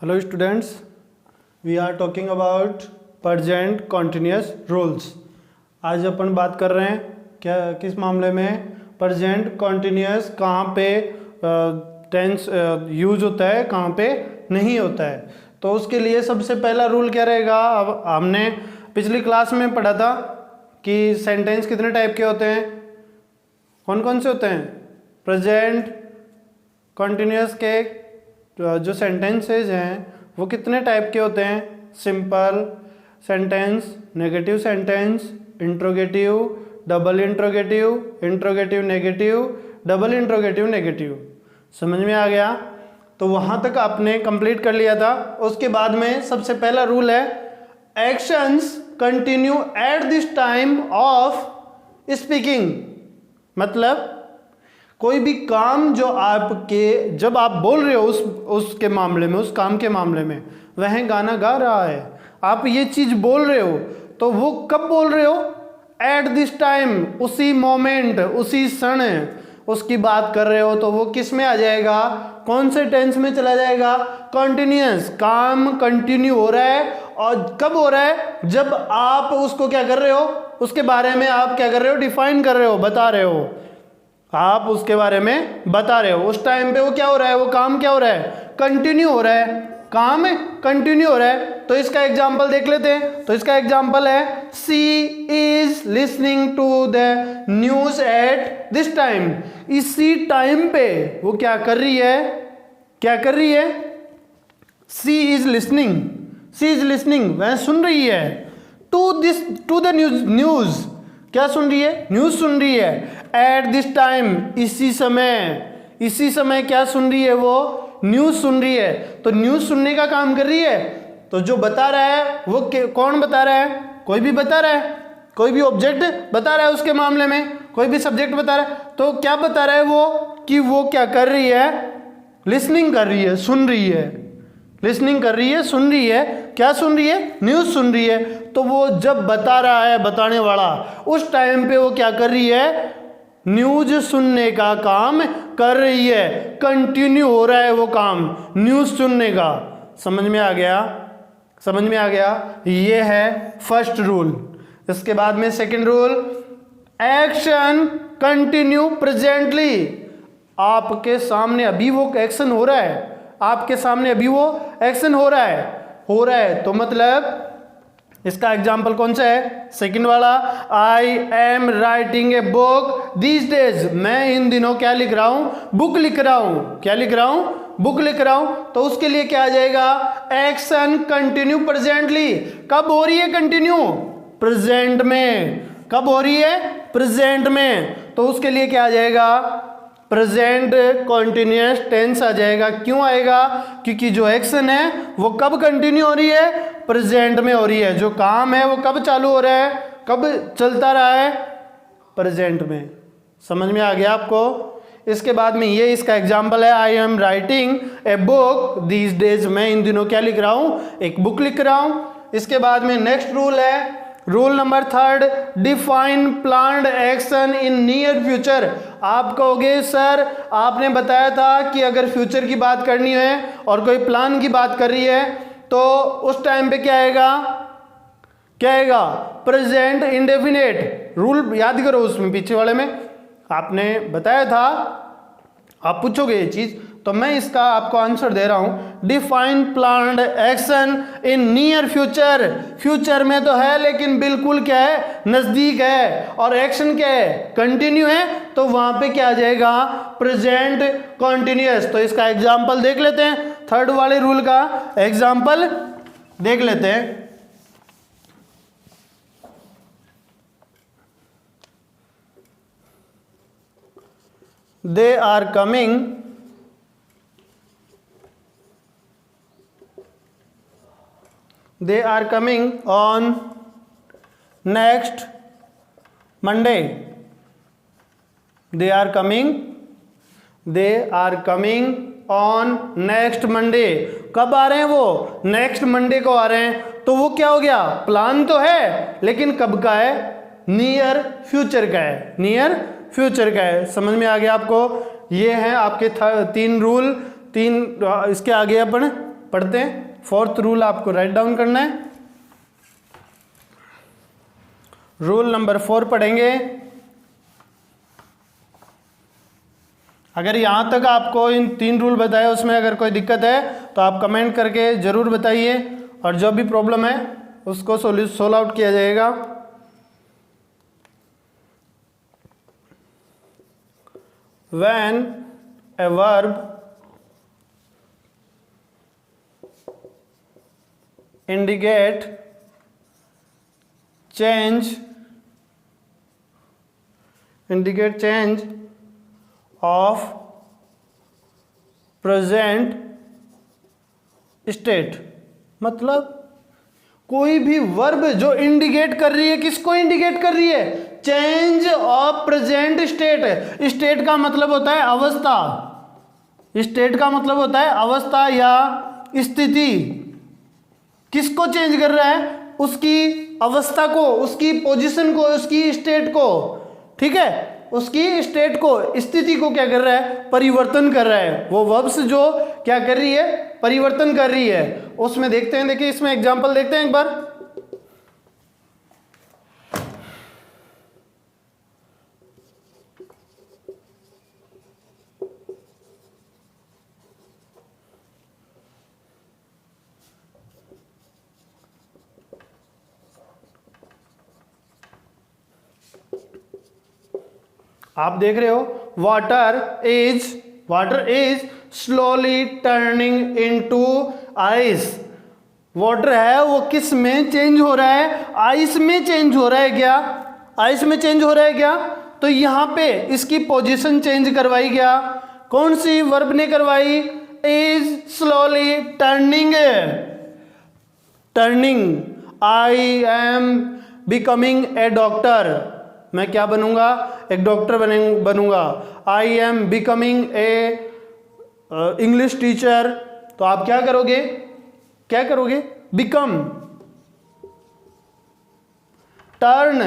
Hello students, we are talking about present continuous rules. आज अपन बात कर रहे हैं किस मामले में present continuous कहाँ पे टेंस यूज होता है, कहाँ पे नहीं होता है। तो उसके लिए सबसे पहला रूल क्या रहेगा। अब हमने पिछली क्लास में पढ़ा था कि सेंटेंस कितने टाइप के होते हैं, कौन कौन से होते हैं। प्रेजेंट कॉन्टिन्यूस के जो सेंटेंसेज हैं वो कितने टाइप के होते हैं। Simple sentence, negative sentence, interrogative, double interrogative, interrogative negative, double interrogative negative. समझ में आ गया। तो वहाँ तक आपने कंप्लीट कर लिया था। उसके बाद में सबसे पहला रूल है actions continue at this time of speaking. मतलब कोई भी काम जो आपके जब आप बोल रहे हो उसके मामले में, उस काम के मामले में, वह गाना गा रहा है, आप ये चीज़ बोल रहे हो, तो वो कब बोल रहे हो। एट दिस टाइम, उसी मोमेंट, उसी क्षण उसकी बात कर रहे हो, तो वो किस में आ जाएगा, कौन से टेंस में चला जाएगा। कॉन्टिन्यूअस, काम कंटिन्यू हो रहा है। और कब हो रहा है, जब आप उसको क्या कर रहे हो, उसके बारे में आप क्या कर रहे हो, डिफाइन कर रहे हो, बता रहे हो, आप उसके बारे में बता रहे हो। उस टाइम पे वो क्या हो रहा है, वो काम क्या हो रहा है, कंटिन्यू हो रहा है, काम कंटिन्यू हो रहा है। तो इसका एग्जांपल देख लेते हैं। तो इसका एग्जांपल है she is listening to the news at this time. इसी टाइम पे वो क्या कर रही है, क्या कर रही है। She is listening, she is listening, वह सुन रही है। टू द न्यूज, क्या सुन रही है, न्यूज सुन रही है। एट दिस टाइम, इसी समय, इसी समय क्या सुन रही है, वो न्यूज सुन रही है। तो न्यूज सुनने का काम कर रही है। तो जो बता रहा है वो कौन बता रहा है, कोई भी बता रहा है, कोई भी ऑब्जेक्ट बता रहा है उसके मामले में, कोई भी सब्जेक्ट बता रहा है। तो क्या बता रहा है वो, कि वो क्या कर रही है, लिसनिंग कर रही है, सुन रही है, लिसनिंग कर रही है, सुन रही है। क्या सुन रही है, न्यूज़ सुन रही है। तो वो जब बता रहा है, बताने वाला, उस टाइम पे वो क्या कर रही है, न्यूज सुनने का काम कर रही है। कंटिन्यू हो रहा है वो काम न्यूज सुनने का। समझ में आ गया, समझ में आ गया। ये है फर्स्ट रूल। इसके बाद में second rule, action continue presently. आपके सामने अभी वो एक्शन हो रहा है, आपके सामने अभी वो एक्शन हो रहा है, तो मतलब इसका एग्जाम्पल कौन सा है, सेकंड वाला। I am writing a book these days. मैं इन दिनों क्या लिख रहा हूं, बुक लिख रहा हूं। क्या लिख रहा हूं, बुक लिख रहा हूं। तो उसके लिए क्या आ जाएगा, एक्शन कंटिन्यू प्रेजेंटली। कब हो रही है कंटिन्यू, प्रेजेंट में। कब हो रही है, प्रेजेंट में। तो उसके लिए क्या आ जाएगा, प्रेजेंट कॉन्टिन्यूअस टेंस आ जाएगा। क्यों आएगा, क्योंकि जो एक्शन है वो कब कंटिन्यू हो रही है, प्रेजेंट में हो रही है। जो काम है वो कब चालू हो रहा है, कब चलता रहा है, प्रेजेंट में। समझ में आ गया आपको। इसके बाद में ये इसका एग्जाम्पल है, I am writing a book these days. मैं इन दिनों क्या लिख रहा हूँ, एक बुक लिख रहा हूँ। इसके बाद में नेक्स्ट रूल है, rule number third, define planned action in near future. आप कहोगे सर आपने बताया था कि अगर फ्यूचर की बात करनी है और कोई प्लान की बात कर रही है तो उस टाइम पे क्या आएगा, क्या आएगा, प्रेजेंट इंडेफिनेट। रूल याद करो, उसमें पीछे वाले में आपने बताया था, आप पूछोगे ये चीज, तो मैं इसका आपको आंसर दे रहा हूं। Define planned action in near future. Future में तो है लेकिन बिल्कुल क्या है, नजदीक है। और एक्शन क्या है, कंटिन्यू है। तो वहां पे क्या आ जाएगा, प्रेजेंट कॉन्टिन्यूअस। तो इसका एग्जांपल देख लेते हैं, थर्ड वाले रूल का एग्जांपल देख लेते हैं। They are coming, they are coming on next Monday. They are coming on next Monday. कब आ रहे हैं वो, नेक्स्ट मंडे को आ रहे हैं। तो वो क्या हो गया, प्लान तो है लेकिन कब का है, नियर फ्यूचर का है, नियर फ्यूचर का है। समझ में आ गया आपको। ये हैं आपके तीन रूल, तीन। इसके आगे अपन पढ़ते हैं। फोर्थ रूल आपको राइट डाउन करना है। रूल नंबर 4 पढ़ेंगे। अगर यहां तक आपको इन 3 रूल बताए उसमें अगर कोई दिक्कत है तो आप कमेंट करके जरूर बताइए, और जो भी प्रॉब्लम है उसको सोल्व आउट किया जाएगा। When a verb indicate change of present state, मतलब कोई भी वर्ब जो इंडिकेट कर रही है, किसको इंडिकेट कर रही है? Change of present state. State का मतलब होता है अवस्था, स्टेट का मतलब होता है अवस्था या स्थिति। किसको चेंज कर रहा है? उसकी अवस्था को, उसकी पोजीशन को, उसकी स्टेट को, ठीक है, उसकी स्टेट को, स्थिति को क्या कर रहा है? परिवर्तन कर रहा है। वो वर्ब्स जो क्या कर रही है? परिवर्तन कर रही है। उसमें देखते हैं, देखिए इसमें एग्जांपल देखते हैं एक बार। आप देख रहे हो water is slowly turning into ice. Water है वो किस में चेंज हो रहा है? आइस में चेंज हो रहा है क्या? आइस में चेंज हो रहा है क्या? तो यहां पे इसकी पोजीशन चेंज करवाई क्या? कौन सी वर्ब ने करवाई? Is slowly turning. I am becoming a doctor. मैं क्या बनूंगा? एक डॉक्टर बनूंगा। I am becoming a English teacher. तो आप क्या करोगे? क्या करोगे? बिकम, टर्न,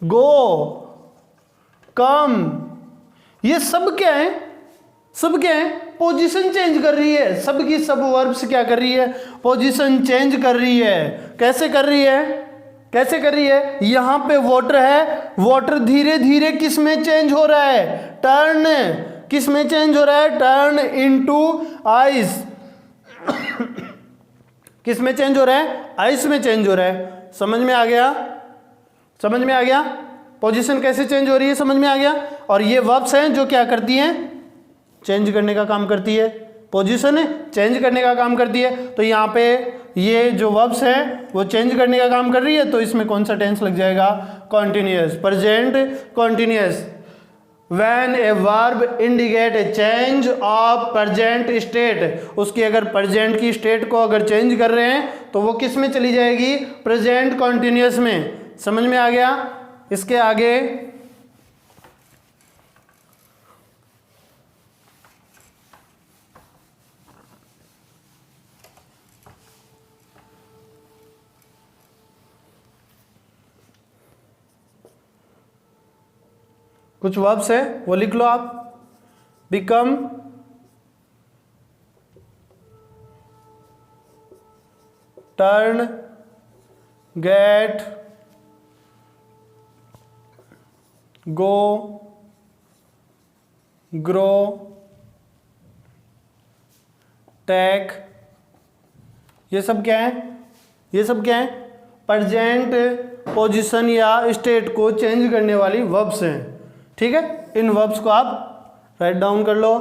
गो, कम, ये सब क्या है? सब क्या है? पोजीशन चेंज कर रही है। सब की सब वर्ब्स क्या कर रही है? पोजीशन चेंज कर रही है। कैसे कर रही है? कैसे कर रही है? यहां पे वाटर है, वाटर धीरे धीरे किस में चेंज हो रहा है? टर्न, किस में चेंज हो रहा है? Turn into ice. किस में चेंज हो रहा है? आइस में चेंज हो रहा है। समझ में आ गया? समझ में आ गया? पोजीशन कैसे चेंज हो रही है, समझ में आ गया? और ये वर्ब्स हैं जो क्या करती हैं? चेंज करने का काम करती है। पोजीशन है, चेंज करने का काम करती है। तो यहाँ पे ये जो वर्ब्स है वो चेंज करने का काम कर रही है, तो इसमें कौन सा टेंस लग जाएगा? Continuous, present continuous. When a verb indicate a change of present state, उसकी अगर प्रेजेंट की स्टेट को अगर चेंज कर रहे हैं तो वो किस में चली जाएगी? प्रेजेंट कॉन्टिन्यूअस में। समझ में आ गया? इसके आगे कुछ वर्ब्स है वो लिख लो आप। बिकम, टर्न, गेट, गो, ग्रो, टेक। ये सब क्या है? ये सब क्या है? प्रेजेंट पोजीशन या स्टेट को चेंज करने वाली वर्ब्स हैं। ठीक है, इन वर्ब्स को आप राइट डाउन कर लो।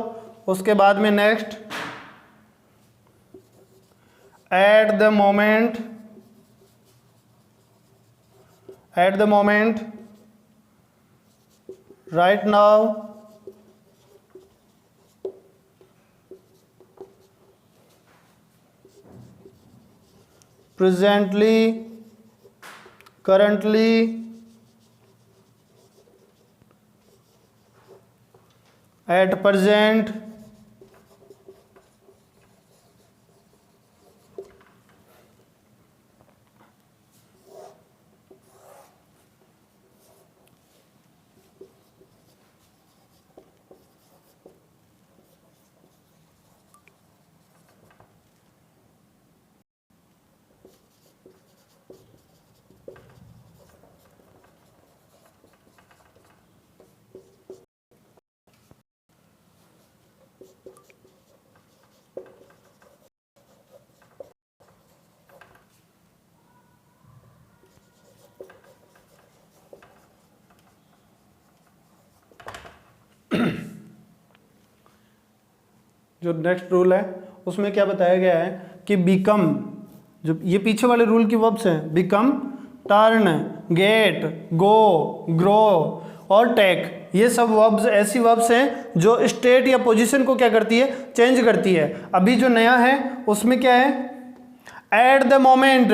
उसके बाद में next, at the moment, right now, presently, currently, at present, जो नेक्स्ट रूल है उसमें क्या बताया गया है कि बिकम, जो ये पीछे वाले रूल की वर्ब्स हैं, बिकम, टर्न, गेट, गो, ग्रो और टेक, ये सब वर्ब्स ऐसी वर्ब्स हैं जो स्टेट या पोजीशन को क्या करती है, चेंज करती है। अभी जो नया है उसमें क्या है, at the moment,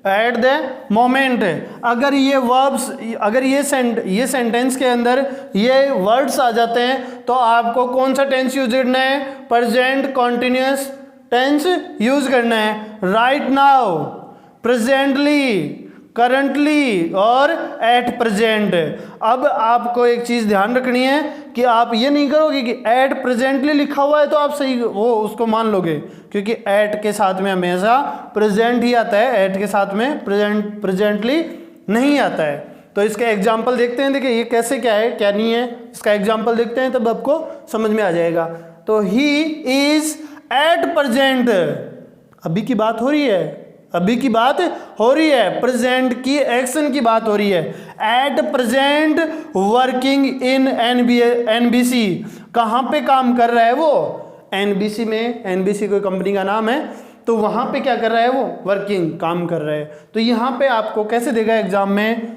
at the moment. अगर ये वर्ब्स, अगर ये सेंटेंस के अंदर ये वर्ड्स आ जाते हैं तो आपको कौन सा टेंस यूज करना है, प्रेजेंट कॉन्टिन्यूअस टेंस यूज करना है। राइट नाउ, प्रेजेंटली, करंटली और एट प्रेजेंट। अब आपको एक चीज ध्यान रखनी है कि आप ये नहीं करोगे कि एट प्रेजेंटली लिखा हुआ है तो आप सही वो उसको मान लोगे, क्योंकि एट के साथ में हमेशा प्रेजेंट ही आता है, एट के साथ में प्रेजेंटली नहीं आता है। तो इसका एग्जाम्पल देखते हैं, देखिए ये कैसे क्या है क्या नहीं है, इसका एग्जाम्पल देखते हैं तब आपको समझ में आ जाएगा। तो ही इज एट प्रेजेंट, अभी की बात हो रही है, अभी की बात हो रही है, प्रेजेंट की एक्शन की बात हो रही है। At present working in NBC, कहाँ पे काम कर रहा है वो, एनबीसी में, एनबीसी कोई कंपनी का नाम है, तो वहां पे क्या कर रहा है वो, वर्किंग, काम कर रहा है। तो यहां पे आपको कैसे देगा एग्जाम में,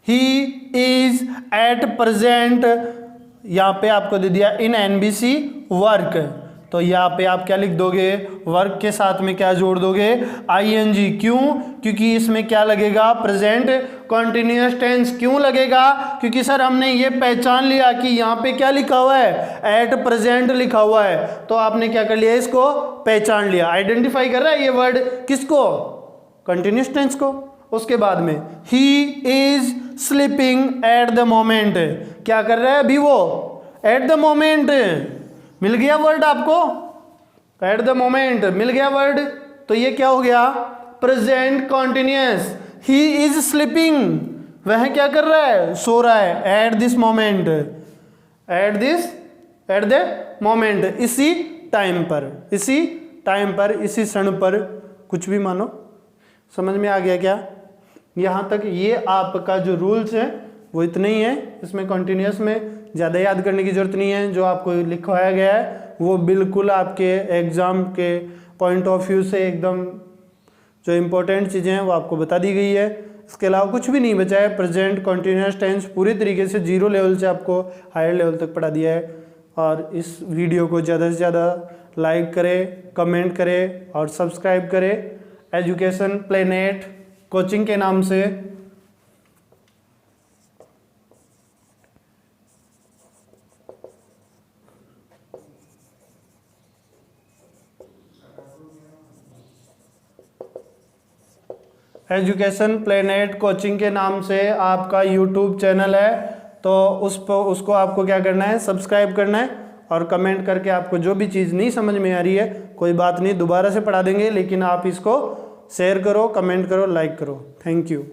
ही इज एट प्रेजेंट, यहाँ पे आपको दे दिया इन एनबीसी वर्क, तो यहाँ पे आप क्या लिख दोगे, वर्क के साथ में क्या जोड़ दोगे, आईएनजी। क्यों, क्योंकि इसमें क्या लगेगा, प्रेजेंट कॉन्टिन्यूअस टेंस। क्यों लगेगा, क्योंकि सर हमने ये पहचान लिया कि यहाँ पे क्या लिखा हुआ है, एट प्रेजेंट लिखा हुआ है, तो आपने क्या कर लिया, इसको पहचान लिया, आइडेंटिफाई कर रहा है ये वर्ड किसको, कंटिन्यूअस टेंस को। उसके बाद में he is sleeping at the moment, क्या कर रहा है अभी वो, एट द मोमेंट, मिल गया वर्ड आपको, एट द मोमेंट मिल गया वर्ड, तो ये क्या हो गया, present continuous. He is sleeping, वह क्या कर रहा है, सो रहा है, at this moment, at the moment, इसी टाइम पर, इसी टाइम पर, इसी क्षण पर, कुछ भी मानो। समझ में आ गया क्या, यहाँ तक ये आपका जो रूल्स है वो इतने ही है, इसमें कॉन्टिन्यूअस में ज़्यादा याद करने की जरूरत नहीं है। जो आपको लिखवाया गया है वो बिल्कुल आपके एग्ज़ाम के पॉइंट ऑफ व्यू से एकदम जो इम्पोर्टेंट चीज़ें हैं वो आपको बता दी गई है। इसके अलावा कुछ भी नहीं बचा है। प्रेजेंट कॉन्टिन्यूअस टेंस पूरी तरीके से 0 लेवल से आपको हायर लेवल तक पढ़ा दिया है। और इस वीडियो को ज़्यादा से ज़्यादा लाइक करें, कमेंट करें और सब्सक्राइब करें एजुकेशन प्लेनेट कोचिंग के नाम से। एजुकेशन प्लेनेट कोचिंग के नाम से आपका यूट्यूब चैनल है, तो उसको आपको क्या करना है, सब्सक्राइब करना है और कमेंट करके आपको जो भी चीज़ नहीं समझ में आ रही है कोई बात नहीं, दोबारा से पढ़ा देंगे, लेकिन आप इसको शेयर करो, कमेंट करो, लाइक करो। Thank you.